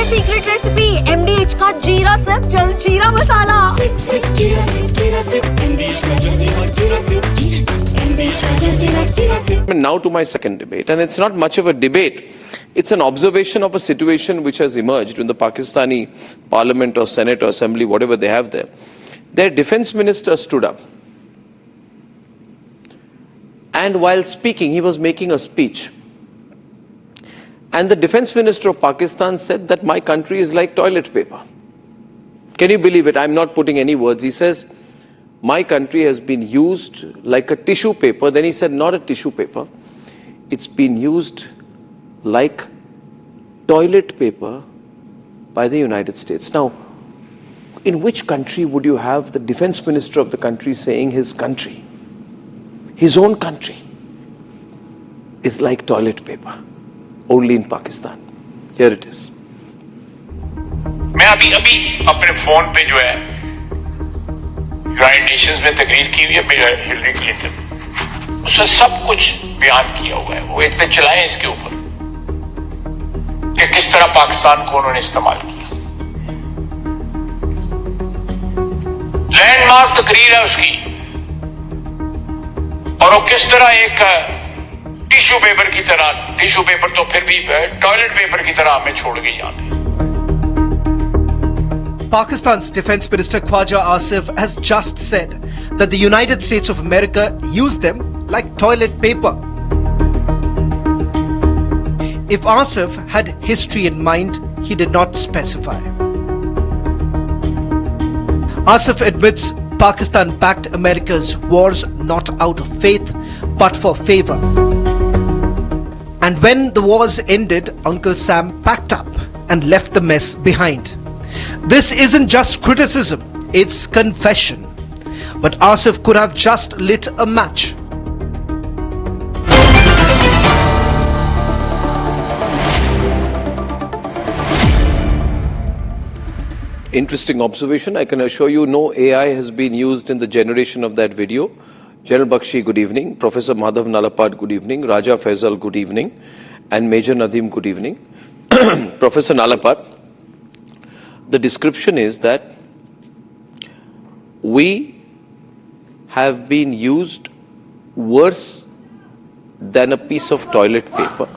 Secret recipe MDH का जीरा SIP जल जीरा मसाला. Sip जीरा सिप MDH का जल जीरा सिप MDH का जल जीरा SIP. Now to my second debate, and it's not much of a debate. It's an observation of a situation which has emerged in the Pakistani parliament or senate or assembly, whatever they have there. Their defense minister stood up. And while speaking, he was making a speech. And the defense minister of Pakistan said that my country is like toilet paper. Can you believe it? I'm not putting any words. He says, my country has been used like a tissue paper. Then he said, not a tissue paper. It's been used like toilet paper by the United States. Now, in which country would you have the defense minister of the country saying his country, his own country, is like toilet paper? Only in Pakistan. Here it is. मैं अभी अपने phone पे जो है United Nations में तकरीर की हुई है हिलरी क्लिंटन, उसने सब कुछ बयान किया हुआ है. वो इतने चलाए इसके ऊपर कि किस तरह पाकिस्तान को उन्होंने इस्तेमाल किया. लैंडमार्क तकरीर है उसकी, और वो किस तरह एक टिश्यू पेपर की तरह, टिश्यू पेपर तो फिर भी टॉयलेट पेपर की तरह हमें छोड़ गई यहाँ पे. Pakistan's Defence Minister Khawaja Asif has just said that the United States of America used them like toilet paper. If Asif had history in mind, he did not specify. Asif admits Pakistan backed America's wars not out of faith, but for favor. And when the wars ended, Uncle Sam packed up and left the mess behind. This isn't just criticism, it's confession. But Asif could have just lit a match. Interesting observation. I can assure you no AI has been used in the generation of that video. General Bakshi, good evening. Professor Madhav Nalapad, good evening. Raja Faisal, good evening. And Major Nadeem, good evening. Professor Nalapad, the description is that we have been used worse than a piece of toilet paper.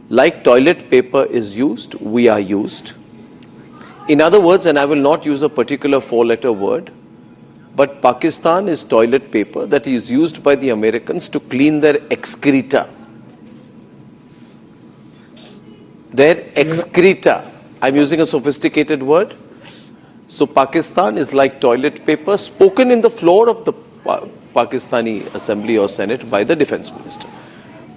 Like toilet paper is used, we are used. In other words, and I will not use a particular four-letter word, but Pakistan is toilet paper that is used by the Americans to clean their excreta. Their excreta. I'm using a sophisticated word. So Pakistan is like toilet paper spoken in the floor of the Pakistani Assembly or Senate by the Defence Minister.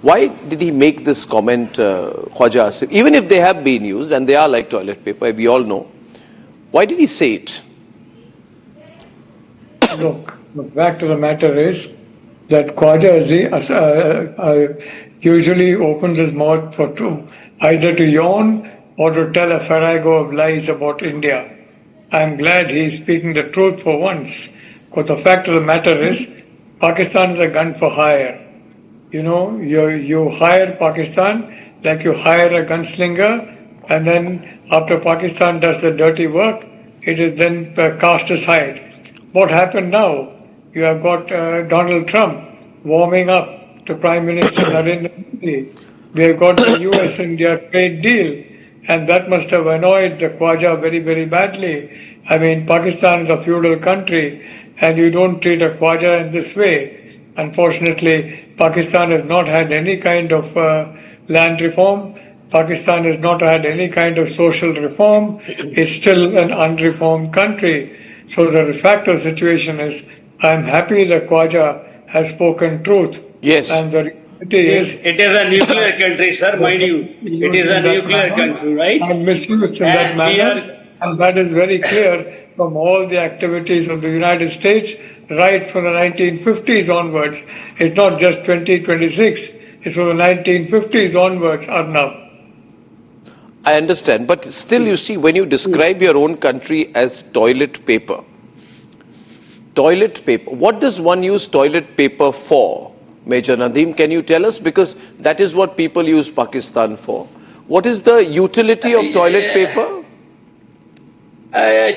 Why did he make this comment, Khawaja Asif? Even if they have been used and they are like toilet paper, we all know. Why did he say it? Look, the fact of the matter is that Khawaja Asif usually opens his mouth for two, either to yawn or to tell a farrago of lies about India. I'm glad he's speaking the truth for once, because the fact of the matter is Pakistan is a gun for hire. You know, you hire Pakistan like you hire a gunslinger, and then after Pakistan does the dirty work, it is then cast aside. What happened now? You have got Donald Trump warming up to Prime Minister Narendra Modi. We have got the US-India trade deal, and that must have annoyed the Khawaja very, very badly. I mean, Pakistan is a feudal country, and you don't treat a Khawaja in this way. Unfortunately, Pakistan has not had any kind of land reform. Pakistan has not had any kind of social reform. It's still an unreformed country. So the fact of the situation is, I'm happy that Khawaja has spoken truth. Yes. And the it is a nuclear country, sir, mind you. It is a nuclear country, right? And misused in that manner. And that is very clear from all the activities of the United States right from the 1950s onwards. It's not just 2026. It's from the 1950s onwards, Arnab. I understand, but still you see, when you describe your own country as toilet paper, what does one use toilet paper for? Major Nadeem, can you tell us? Because that is what people use Pakistan for. What is the utility of toilet paper?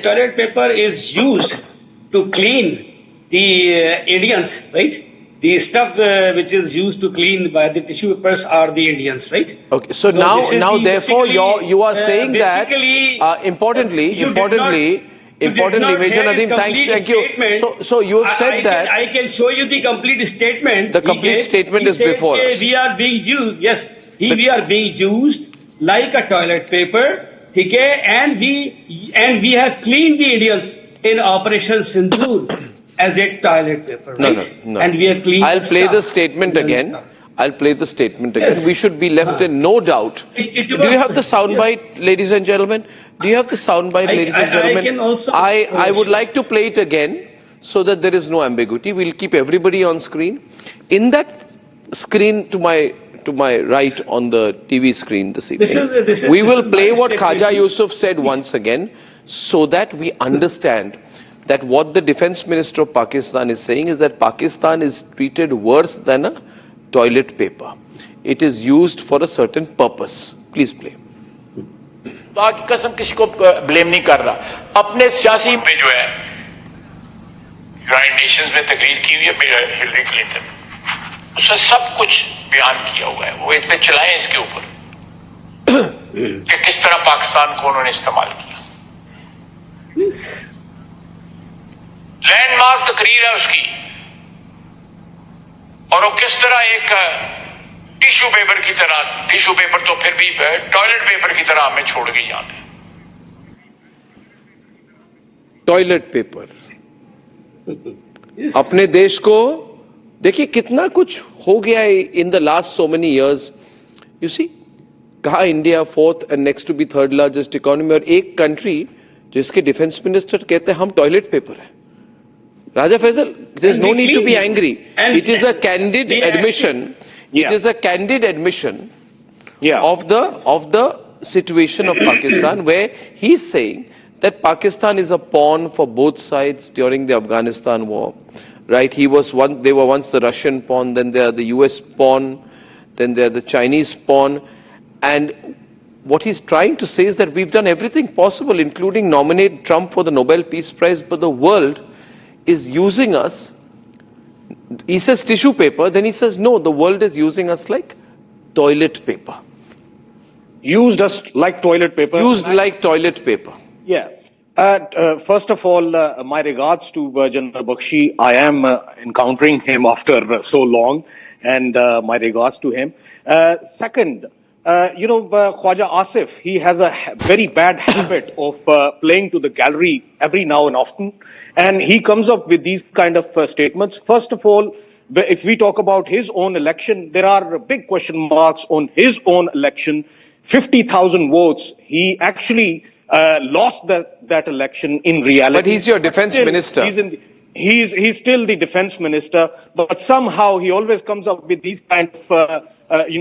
Toilet paper is used to clean the Indians, right? The stuff which is used to clean by the tissue papers are the Indians, right? Okay, so therefore, you are saying that importantly, Major Nadeem, thank you. So you have said that I can show you the complete statement. the complete statement is before us. We are being used. Yes, we are being used like a toilet paper. Okay, and we have cleaned the Indians in Operation Sindur as a toilet paper, right? No. And we have cleaned. I'll play the statement again. Yes. We should be left in no doubt. Do you have the soundbite, ladies and gentlemen? Do you have the soundbite, ladies and gentlemen? I can also. I would like to play it again so that there is no ambiguity. We'll keep everybody on screen. In that screen to my right on the TV screen this evening, we will play what Khawaja Yusuf said once again so that we understand that what the Defence Minister of Pakistan is saying is that Pakistan is treated worse than a toilet paper. It is used for a certain purpose. Please play. खुदा की कसम किसी को blame नहीं कर रहा अपने सियासी पे जो है यूनाइटेड नेशंस में तकरीर की हुई है हिलरी क्लिंटन उसने सब कुछ बयान किया हुआ है वो इतने चलाएं इसके ऊपर कि किस तरह पाकिस्तान को उन्होंने इस्तेमाल किया लैंडमार्क तकरीर है उसकी और वो किस तरह एक टिश्यू पेपर तो फिर भी टॉयलेट पेपर की तरह हमें छोड़ गई यहां पे टॉयलेट पेपर अपने देश को देखिए कितना कुछ हो गया है in the last so many years you see कहा India fourth and next to be third largest economy और एक कंट्री जिसके डिफेंस मिनिस्टर कहते हैं हम टॉयलेट पेपर है Raja Faisal, there is no need to be angry. It is a candid admission. It is a candid admission of the situation of Pakistan, where he is saying that Pakistan is a pawn for both sides during the Afghanistan war. Right? They were once the Russian pawn, then they are the US pawn, then they are the Chinese pawn, and what he's trying to say is that we've done everything possible, including nominate Trump for the Nobel Peace Prize, but the world is using us. He says tissue paper, then he says no, the world is using us like toilet paper. Used us like toilet paper. Used like toilet paper. Yeah. First of all, my regards to General Bakshi. I am encountering him after so long, and my regards to him. Second, Khawaja Asif, he has a very bad habit of playing to the gallery every now and often, and he comes up with these kind of statements. First of all, if we talk about his own election, there are big question marks on his own election. 50,000 votes. He actually lost that election in reality. But he's your defense minister. He's still the defense minister, but somehow he always comes up with these kind of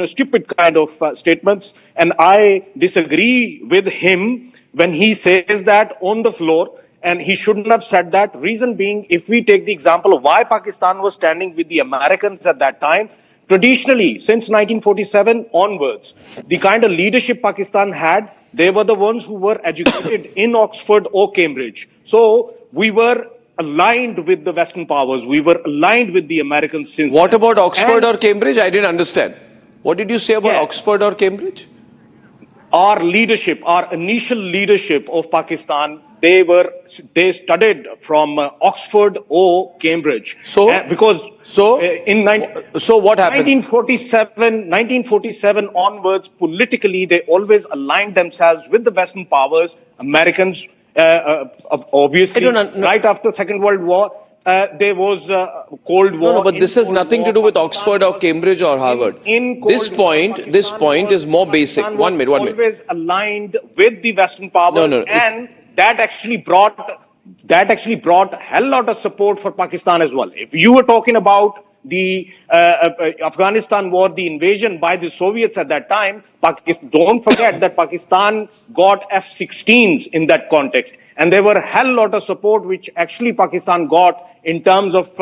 stupid kind of statements, and I disagree with him when he says that on the floor, and he shouldn't have said that. Reason being, if we take the example of why Pakistan was standing with the Americans at that time, traditionally, since 1947 onwards, the kind of leadership Pakistan had, they were the ones who were educated in Oxford or Cambridge. So we were aligned with the Western powers. We were aligned with the Americans since. What about Oxford or Cambridge? I didn't understand. What did you say about Oxford or Cambridge? Our leadership, our initial leadership of Pakistan, they studied from Oxford or Cambridge. So what happened? 1947 onwards, politically, they always aligned themselves with the Western powers. Americans, obviously, right after Second World War, there was Cold War. No, but this has nothing to do with Oxford or Cambridge or Harvard. This point is more basic. One minute. Always aligned with the Western powers, and that actually brought a hell lot of support for Pakistan as well. If you were talking about the Afghanistan war, the invasion by the Soviets at that time, don't forget that Pakistan got F-16s in that context. And there were a hell lot of support which actually Pakistan got in terms of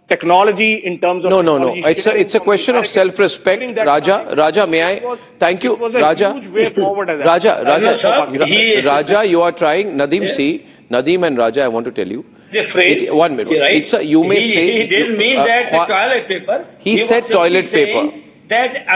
technology, in terms of No. technology sharing It's a from question of Americans self-respect. during that Raja, time. Raja, may It I? was- Thank you, It was a Raja. huge way forward at that Raja, time. Raja, No, sir, Raja, you are trying. Nadeem and Raja, I want to tell you. The phrase, 1 minute. right? It's a, you may say. He didn't mean that the toilet paper. He said was simply toilet saying paper. That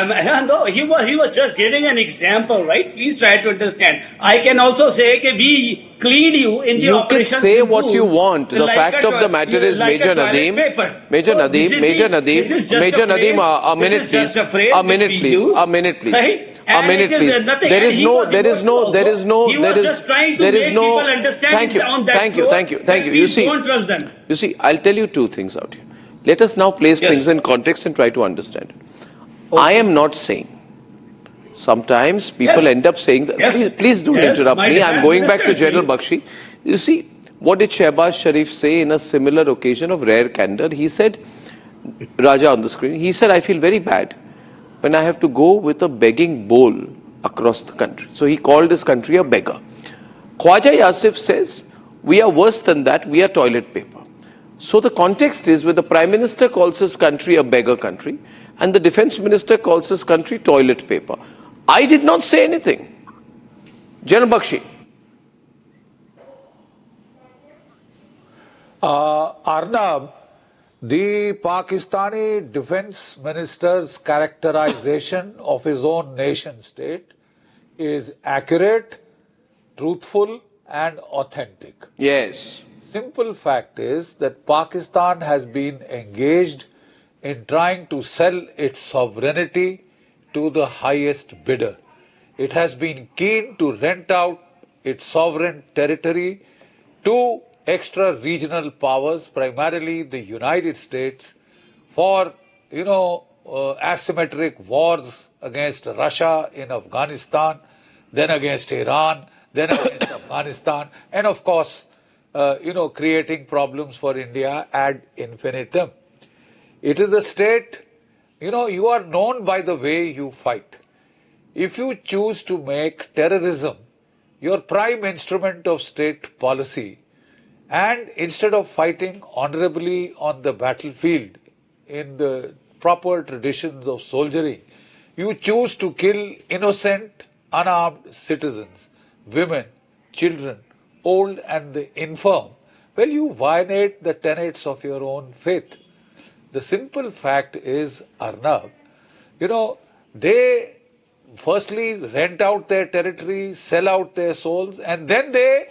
no, he was just giving an example, right? Please try to understand. I can also say that we cleaned you in the You can operation. say Sindur what you want. The like fact of the matter is, like Major a toilet Nadeem, paper. Major So Nadeem, this is Major the- Nadeem, this is just Major a phrase. Nadeem, a This minute, is just please. a phrase A which minute, we please. use, A minute, please. right? A And minute, it is please. nothing. There And is he no, was- he there was is no, also- there is no, he there was is, just trying to there make is no. people understand Thank you, on that thank you, floor thank you, thank that you. You please see, don't trust them. you see, I'll tell you two things out here. Let us now place Yes. things in context and try to understand it. I am not saying. Sometimes people Yes. end up saying that. Yes. Please don't Yes, interrupt my me. I'm defense going back to minister General saying- Bakshi. You see, what did Shehbaz Sharif say in a similar occasion of rare candor? He said, Raja on the screen, he said, I feel very bad when I have to go with a begging bowl across the country. So he called his country a beggar. Khawaja Asif says, we are worse than that, we are toilet paper. So the context is where the Prime Minister calls his country a beggar country and the Defence Minister calls his country toilet paper. I did not say anything. General Bakshi. Arnab, the Pakistani defense minister's characterization of his own nation state is accurate, truthful, and authentic. Yes. Simple fact is that Pakistan has been engaged in trying to sell its sovereignty to the highest bidder. It has been keen to rent out its sovereign territory to extra-regional powers, primarily the United States, for, asymmetric wars against Russia in Afghanistan, then against Iran, then against Afghanistan, and of course, creating problems for India ad infinitum. It is a state, you are known by the way you fight. If you choose to make terrorism your prime instrument of state policy, and instead of fighting honorably on the battlefield in the proper traditions of soldiering, you choose to kill innocent, unarmed citizens, women, children, old and the infirm, well, you violate the tenets of your own faith. The simple fact is, Arnab, they firstly rent out their territory, sell out their souls, and then they,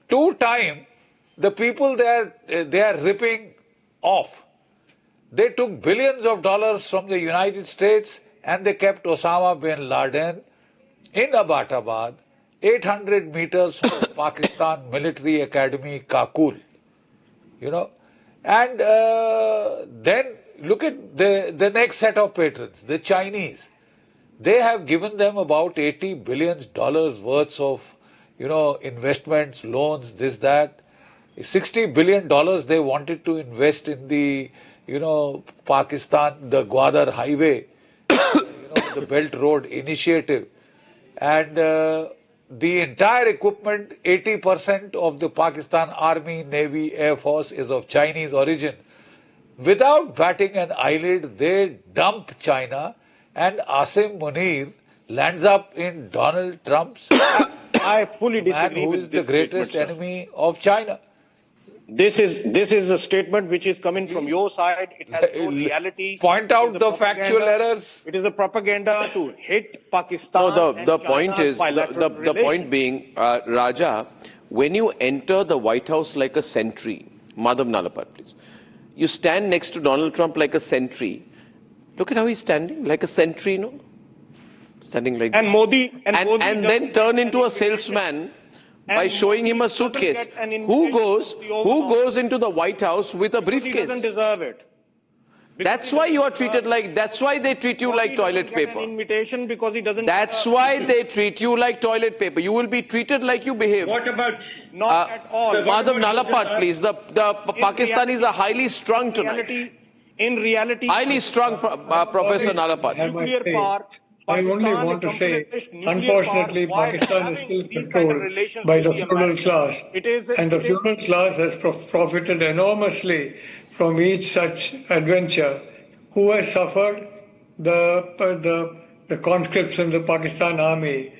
the people they are ripping off. They took billions of dollars from the United States and they kept Osama bin Laden in Abbottabad, 800 meters from Pakistan Military Academy, Kakul. And then look at the next set of patrons, the Chinese. They have given them about $80 billion worth of, investments, loans, this, that. $60 billion they wanted to invest in the, Pakistan, the Gwadar Highway, the Belt Road Initiative. And the entire equipment, 80% of the Pakistan Army, Navy, Air Force is of Chinese origin. Without batting an eyelid, they dump China and Asim Munir lands up in Donald Trump's I fully man disagree who with is the this greatest statement, sir. enemy of China. This is a statement which is coming from your side. It has no reality. Point It out is a the factual propaganda. errors. It is a propaganda to hit Pakistan. No, and the China's point is, bilateral the relations. point being, Raja, when you enter the White House like a sentry, Madhav Nalapat, please, you stand next to Donald Trump like a sentry. Look at how he's standing, like a sentry, standing like And this. Modi and Modi and doesn't then turn get into an a salesman by And showing him a Modi doesn't suitcase. get an Who invitation goes? to the Oval Who Office. goes into the White House with a Because he doesn't briefcase? deserve it. Because That's he why doesn't you are deserve treated it. like. That's why they treat you Modi like toilet doesn't get paper. An invitation because he doesn't. That's deserve why it. they treat you like toilet paper. You will be treated like you behave. What about Not at all. Madhav about Nalapat, Mr. please. The Pakistanis are highly strung tonight. In reality, Highly strung, Professor Nalapat. nuclear power. I only Pakistan want to is say, accomplished nuclear unfortunately, power while Pakistan is having still these kind of controlled relations by with the the feudal Americans. class. It is- And the it is- feudal class has profited enormously from each such adventure. Who has suffered? The conscripts in the Pakistan army.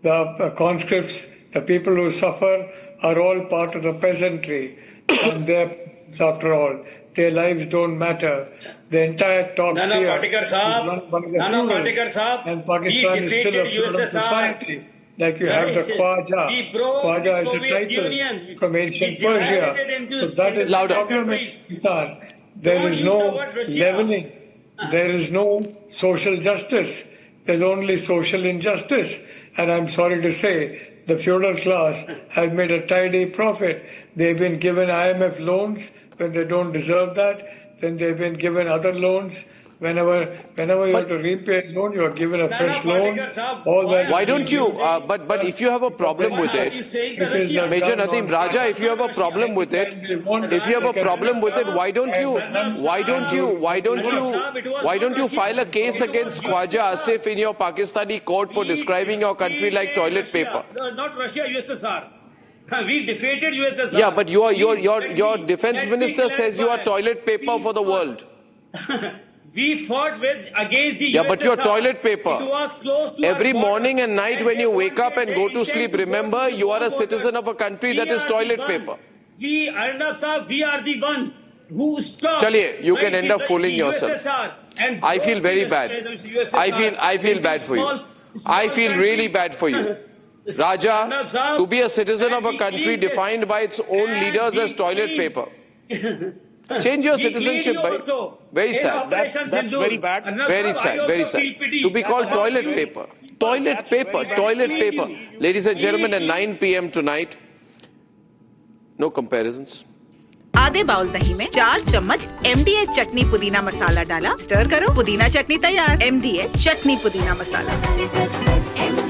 The conscripts, the people who suffer, are all part of the peasantry, and after all, their lives don't matter. The entire top tier is run by the feudals, and Pakistan is still a feudal society. Like you have the Khwaja. Khwaja is a title from ancient Persia. So that is the problem in Pakistan. There is no leveling. There is no social justice. There's only social injustice. And I'm sorry to say, the feudal class has made a tidy profit. They've been given IMF loans when they don't deserve that. Then they've been given other loans. Whenever you have to repay a loan, you are given a fresh loan. All that. Why don't you? But if you have a problem with it, Major Nadeem Raja, if you have a problem with it, why don't you file a case against Khwaja Asif in your Pakistani court for describing your country like toilet paper? Not Russia, USSR. We defeated USSR. Yeah, but your defense minister says you are toilet paper for the world. We fought against the USSR. Yeah, but you're toilet paper. It was close to every morning and night when you wake up and go to sleep, remember, you are a citizen of a country that is toilet paper. We, Arnab Sahab, we are the one who stopped. Chaliye, you can end up fooling yourself. I feel very bad. I feel bad for you. I feel really bad for you. Raja, to be a citizen of a country defined by its own leaders as toilet paper. Change your citizenship, by. Very sad. That's very bad. Very sad, very sad. To be called toilet paper. Toilet paper, toilet paper. Ladies and gentlemen, at 9 p.m. tonight, no comparisons. आधे bowl दही में 4 चम्मच MDH चटनी पुदीना मसाला डाला, stir करो, पुदीना चटनी तैयार। MDH चटनी पुदीना मसाला।